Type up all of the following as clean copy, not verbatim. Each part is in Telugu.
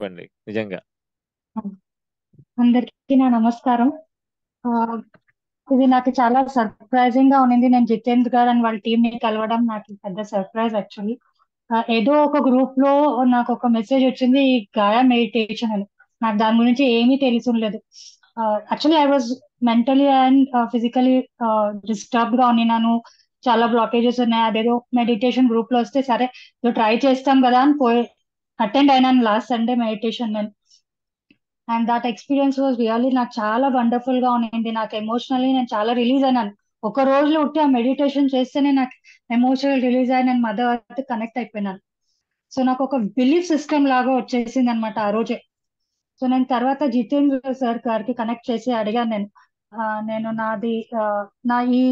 చెప్పండి నిజంగా. అందరికీ నా నమస్కారం. ఆ, ఇది నాకు చాలా సర్ప్రైజింగ్ గా ఉన్నింది. నేను జితేంద్ర గారు అని వాళ్ళ టీం ని కలవడం నాకు పెద్ద సర్ప్రైజ్ యాక్చువల్లీ. ఏదో ఒక గ్రూప్ లో నాకు ఒక మెసేజ్ వచ్చింది, ఈ గాయా మెడిటేషన్ అని. నాకు దాని గురించి ఏమీ తెలిసి actually I was mentally and physically disturbed గా ఉన్నాను. చాలా బ్లాకేజెస్ ఉన్నాయి. అదేదో మెడిటేషన్ గ్రూప్ లో వస్తే సరే ట్రై చేస్తాం కదా అని పోయి అటెండ్ అయినాను last Sunday meditation. And that experience was really నాకు చాలా వండర్ఫుల్ గా ఉండింది. నాకు ఎమోషనల్లీ నేను చాలా రిలీజ్ అయినాను. ఒక రోజులో ఉట్టి ఆ మెడిటేషన్ చేస్తేనే నాకు ఎమోషనల్ రిలీజ్ అయి నేను మదర్ ఎర్త్ కనెక్ట్ అయిపోయినాను. సో నాకు ఒక బిలీఫ్ సిస్టమ్ లాగా వచ్చేసింది అనమాట ఆ రోజే. సో నేను తర్వాత జితేంద్ర సార్ గారికి కనెక్ట్ చేసి అడిగాను నేను. నేను ఆ, నా ఈ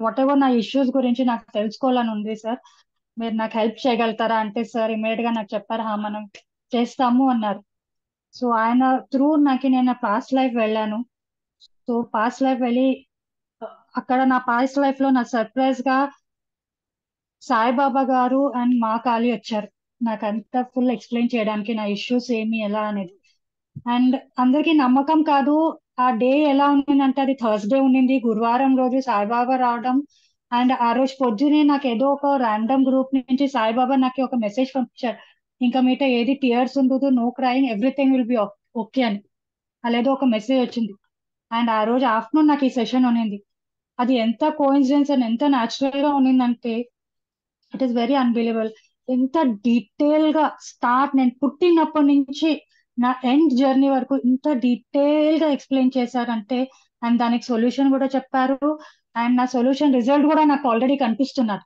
వాట్ ఎవర్ నా ఇష్యూస్ గురించి నాకు తెలుసుకోవాలని ఉంది సార్. మీరు నాకు హెల్ప్ చేయగలుగుతారా అంటే సార్ ఇమీడియట్ గా నాకు చెప్పారు, "హా, మనం చేస్తాము" అన్నారు. సో ఆయన త్రూ నాకు నేను పాస్ట్ లైఫ్ వెళ్ళాను. సో పాస్ట్ లైఫ్ వెళ్ళి ఆ, అక్కడ నా పాస్ట్ లైఫ్ లో నా సర్ప్రైజ్ గా సాయిబాబా గారు అండ్ మా కాళీ వచ్చారు. నాకు అంతా ఫుల్ ఎక్స్ప్లెయిన్ చేయడానికి నా ఇష్యూస్ ఏమి ఎలా అనేది. అండ్ అందరికీ నమ్మకం కాదు. ఆ డే ఎలా ఉండిందంటే అది థర్స్డే ఉండింది, గురువారం రోజు సాయిబాబా రావడం. అండ్ ఆ రోజు పొద్దునే నాకు ఏదో ఒక ర్యాండమ్ గ్రూప్ నుంచి సాయిబాబా నాకు ఒక మెసేజ్ పంపించారు, ఇంకా మీట ఏది టీయర్స్ ఉండదు, no crime, everything will be okay అని. అలాగే ఒక మెసేజ్ వచ్చింది. అండ్ ఆ రోజు ఆఫ్టర్నూన్ నాకు ఈ సెషన్ ఉన్నింది. అది ఎంత కోఇన్సిడెన్స్ అండ్ ఎంత న్యాచురల్ గా ఉన్నిందంటే ఇట్ ఈస్ వెరీ అన్బిలీవబుల్. ఎంత డీటెయిల్ గా స్టార్ట్ నేను పుట్టినప్పటి నుంచి నా ఎండ్ జర్నీ వరకు ఇంత డీటెయిల్ గా ఎక్స్ప్లెయిన్ చేశారంటే, అండ్ దానికి సొల్యూషన్ కూడా చెప్పారు. అండ్ నా సొల్యూషన్ రిజల్ట్ కూడా నాకు ఆల్రెడీ కనిపిస్తున్నారు.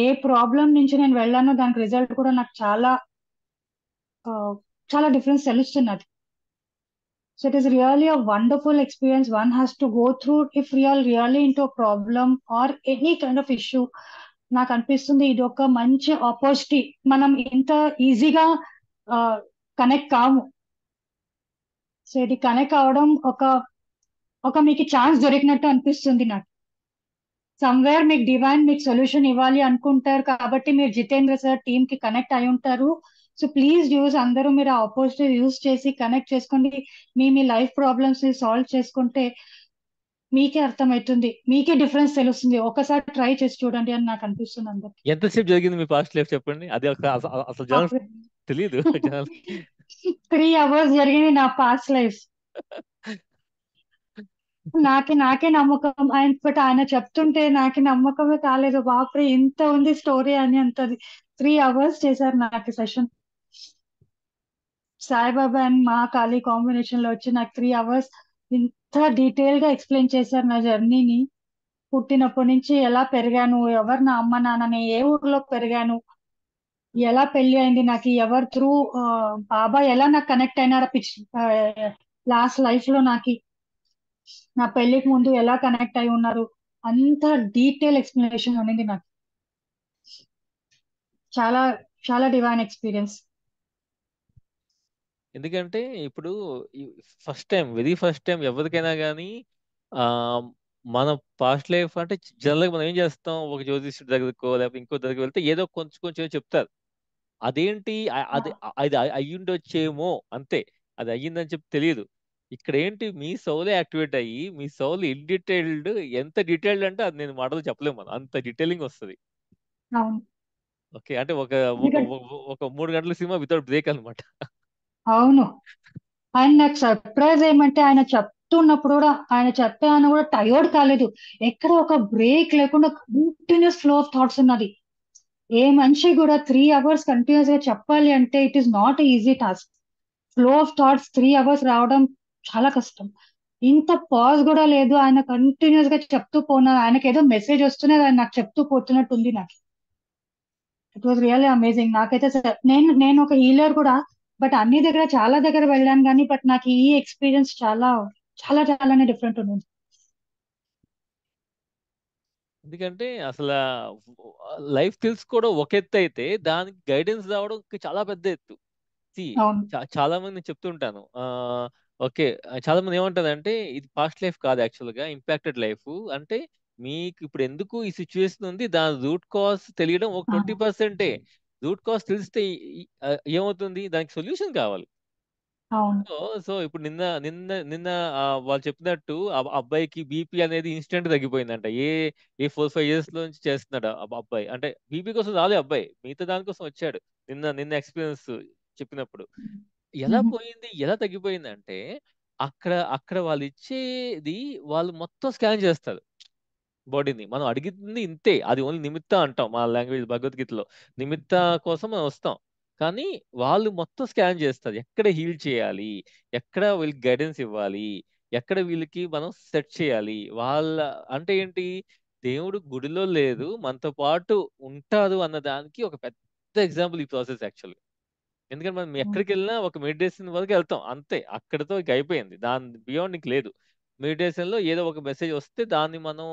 ఏ ప్రాబ్లం నుంచి నేను వెళ్ళానో దానికి రిజల్ట్ కూడా నాకు ఆ, చాలా డిఫరెన్స్ తెలుస్తున్నది. So it is really a wonderful experience one has to go through if we are really into a problem or any kind of issue. నాకు అనిపిస్తుంది ఇది ఒక మంచి ఆపర్చునిటీ. మనం ఇంత ఈజీగా కనెక్ట్ కాము. సో ఇది కనెక్ట్ అవడం ఒక ఒక మీకు ఛాన్స్ దొరికినట్టు అనిపిస్తుంది నాకు. సమ్వేర్ మీకు డివైన్ మీకు సొల్యూషన్ ఇవ్వాలి అనుకుంటారు కాబట్టి మీరు జితేంద్ర సార్ టీమ్ కి కనెక్ట్ అయి ఉంటారు. సో ప్లీజ్ యూజ్, అందరూ మీరు ఆ ఆపర్చునిటీ యూజ్ చేసి కనెక్ట్ చేసుకోండి. మీ లైఫ్ ప్రాబ్లమ్స్ ని సాల్వ్ చేసుకుంటే మీకే అర్థమవుతుంది, మీకే డిఫరెన్స్ తెలుస్తుంది. ఒకసారి ట్రై చేసి చూడండి అని నాకు అనిపిస్తుంది అందరికి. ఎంతసేపు జరిగింది మీ పాస్ట్ లైఫ్ చెప్పండి, అది అసలు జనం తెలియదు జనాలకి. 3 hours జరిగింది నా పాస్ట్ లైఫ్. నాకే నమ్మకం ఆయన, బట్ ఆయన చెప్తుంటే నాకే నమ్మకమే కాలేదు. బాప్రే ఇంత ఉంది స్టోరీ అని అంతది. 3 hours చేశారు నాకు సెషన్. సాయిబాబా అండ్ మా కాళీ కాంబినేషన్ లో వచ్చి నాకు 3 hours ఇంత డీటెయిల్ గా ఎక్స్ప్లెయిన్ చేశారు నా జర్నీని. పుట్టినప్పటి నుంచి ఎలా పెరిగాను, ఎవరు నా అమ్మ నాన్నని, ఏ ఊర్లో పెరిగాను, ఎలా పెళ్లి అయింది నాకు, ఎవరు త్రూ బాబా ఎలా నాకు కనెక్ట్ అయినారు లాస్ట్ లైఫ్ లో నాకు, నా పెళ్లికి ముందు ఎలా కనెక్ట్ అయి ఉన్నారు, అంత డీటెయిల్ ఎక్స్ప్లెనేషన్ ఉన్నింది నాకు. చాలా చాలా డివైన్ ఎక్స్పీరియన్స్. ఎందుకంటే ఇప్పుడు వెరీ ఫస్ట్ టైం ఎవరికైనా కానీ ఆ మన పాస్ట్ లైఫ్ అంటే జనరల్గా మనం ఏం చేస్తాం, ఒక జ్యోతిష్యుడి దగ్గరకో లేకపోతే ఇంకో దగ్గరికి వెళ్తే ఏదో కొంచెం కొంచెం చెప్తారు. అదేంటి అది అయ్యుండొచ్చేమో అంతే, అది అయ్యిందని చెప్పి తెలియదు. ఇక్కడ ఏంటి, మీ సోలే యాక్టివేట్ అయ్యి మీ సోల్ ఇన్ డీటెయిల్డ్, ఎంత డీటెయిల్డ్ అంటే అది నేను మాటలు చెప్పలేము, మనం అంత డీటెయిలింగ్ వస్తుంది. అవును. ఓకే అంటే ఒక ఒక ఎందుకంటే ఒక ఒక 3 గంటల సినిమా వితౌట్ బ్రేక్ అనమాట. అవును, ఆయన నాకు సర్ప్రైజ్ ఏమంటే ఆయన చెప్తున్నప్పుడు కూడా, ఆయన చెప్పే ఆయన కూడా టైర్డ్ కాలేదు. ఎక్కడ ఒక బ్రేక్ లేకుండా కంటిన్యూస్ ఫ్లో ఆఫ్ థాట్స్ ఉన్నది. ఏ మనిషి కూడా 3 hours కంటిన్యూస్ గా చెప్పాలి అంటే it is not easy task. Flow of thoughts 3 hours రావడం చాలా కష్టం. ఇంత పాజ్ కూడా లేదు. ఆయన కంటిన్యూస్ గా చెప్తూ పోతున్నారు. ఆయనకి ఏదో మెసేజ్ వస్తున్నది, ఆయన నాకు చెప్తూ పోతున్నట్టు ఉంది నాకు. It was really amazing. నాకైతే నేను నేను ఒక హీలర్ కూడా, బట్ అన్ని దగ్గర చాలా దగ్గర వెళ్ళాను కానీ బట్ నాకు ఈ ఎక్స్పీరియన్స్ చాలా చాలా చాలానే డిఫరెంట్ ఉంది. ఎందుకంటే అసలు లైఫ్ తెలుసుకోవడం ఒక ఎత్తు అయితే దానికి గైడెన్స్ రావడం చాలా పెద్ద ఎత్తు. See, అవును. చాలా మంది నేను చెప్తుంటాను. ఓకే, చాలా మంది ఏమంటారంటే ఇది పాస్ట్ లైఫ్ కాదు, యాక్చువల్ గా ఇంపాక్టెడ్ లైఫ్. అంటే మీకు ఇప్పుడు ఎందుకు ఈ సిచ్యువేషన్ ఉంది, దాని రూట్ కాజ్ తెలియడం ఒక ఆ, 20%. రూట్ కాజ్ తెలిస్తే ఏమవుతుంది, దానికి సొల్యూషన్ కావాలి. అవును. సో సో ఇప్పుడు నిన్న నిన్న నిన్న వాళ్ళు చెప్పినట్టు అబ్బాయికి బీపీ అనేది ఇన్స్టెంట్ తగ్గిపోయిందంట. ఏ 4-5 ఇయర్స్ నుంచి చేస్తున్నాడు ఆ అబ్బాయి. అంటే బీపీ కోసం రాలే అబ్బాయి, మిగతా దానికోసం వచ్చాడు. నిన్న నిన్న ఎక్స్పీరియన్స్ చెప్పినప్పుడు ఎలా మ్మ్. పోయింది, ఎలా తగ్గిపోయిందంటే అక్కడ అక్కడ వాళ్ళు ఇచ్చేది వాళ్ళు మొత్తం స్కాన్ చేస్తారు బాడీని. మనం అడిగింది ఇంతే, అది ఓన్లీ నిమిత్త అంటాం మా లాంగ్వేజ్ భగవద్గీతలో. నిమిత్త కోసం మనం వస్తాం, కానీ వాళ్ళు మొత్తం స్కాన్ చేస్తారు. ఎక్కడ హీల్ చేయాలి, ఎక్కడ వీళ్ళకి గైడెన్స్ ఇవ్వాలి, ఎక్కడ వీళ్ళకి మనం సెట్ చేయాలి వాళ్ళ. అంటే ఏంటి, దేవుడు గుడిలో లేదు, మనతో పాటు ఉంటారు అన్న దానికి ఒక పెద్ద ఎగ్జాంపుల్ ఈ ప్రాసెస్ యాక్చువల్. ఎందుకంటే మనం అవును. ఎక్కడికి వెళ్ళినా ఒక మెడిటేషన్ వరకు వెళ్తాం అంతే, అక్కడితో ఇక అయిపోయింది, దాని బియాండ్ ఇంక లేదు. మెడిటేషన్ లో ఏదో ఒక మెసేజ్ వస్తే దాన్ని మనం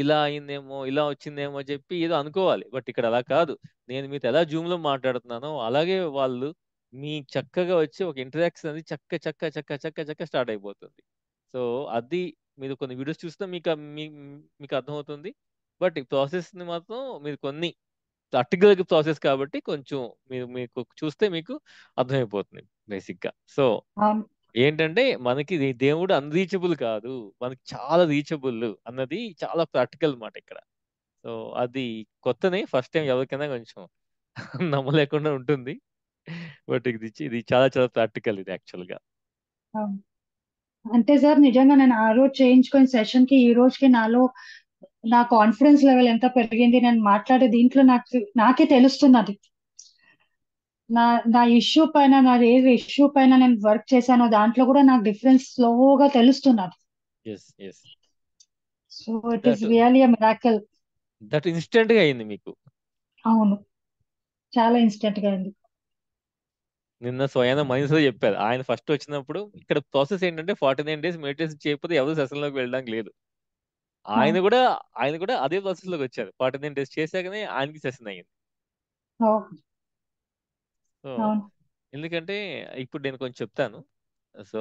ఇలా అయిందేమో, ఇలా వచ్చిందేమో చెప్పి ఏదో అనుకోవాలి. బట్ ఇక్కడ అలా కాదు. నేను మీతో ఎలా జూమ్ లో మాట్లాడుతున్నానో అలాగే వాళ్ళు మీ చక్కగా వచ్చి ఒక ఇంటరాక్షన్ అనేది చక్క చక్క చక్క చక్క చక్క స్టార్ట్ అయిపోతుంది. సో అది మీరు కొన్ని వీడియోస్ చూస్తే మీకు అర్థమవుతుంది. బట్ ఈ ప్రాసెస్ ని మాత్రం మీరు కొన్ని పర్టికులర్ ప్రాసెస్ కాబట్టి కొంచెం మీకు చూస్తే మీకు అర్థమైపోతుంది బేసిక్ గా. సో అవును. ఏంటంటే మనకి దేవుడు అన్రీచబుల్ కాదు, మనకి చాలా రీచబుల్ అన్నది చాలా ప్రాక్టికల్ మాట ఇక్కడ. సో అది కొత్తనే, ఫస్ట్ టైం ఎవరికైనా కొంచెం నమ్మలేకుండా ఉంటుంది. బట్ ఇది చాలా చాలా ప్రాక్టికల్ ఇది యాక్చువల్ గా. అవును. అంటే సార్ నిజంగా నేను ఆ రోజు చేయించుకున్న సెషన్ కి ఈ రోజుకి నా కాన్ఫిడెన్స్ లెవెల్ ఎంత పెరిగింది. నేను మాట్లాడే దీంట్లో నాకే తెలుస్తున్నది. నా నా ఇష్యూ పైన నాది ఏ ఇష్యూ పైన నేను వర్క్ చేశానో దాంట్లో కూడా నాకు డిఫరెన్స్ స్లోగా తెలుస్తున్నది. Yes yes. So it is that really a miracle. That instant గా అయింది మీకు. అవును. చాలా ఇన్స్టెంట్ గా అయింది. నిన్న స్వయాన మనిషిలో చెప్పారు, ఆయన ఫస్ట్ వచ్చినప్పుడు ఇక్కడ ప్రాసెస్ ఏంటంటే 49 days మెడిటేషన్ చేయకపోతే ఎవరు సెషన్ లోకి వెళ్ళడానికి లేదు. ఆయన అవును. కూడా ఆయన కూడా అదే ప్రాసెస్ లోకి వచ్చారు. 49 days చేశాకనే ఆయనకి సెషన్ అయ్యింది. అవును. సో అవును. ఎందుకంటే ఇప్పుడు నేను కొంచెం చెప్తాను. సో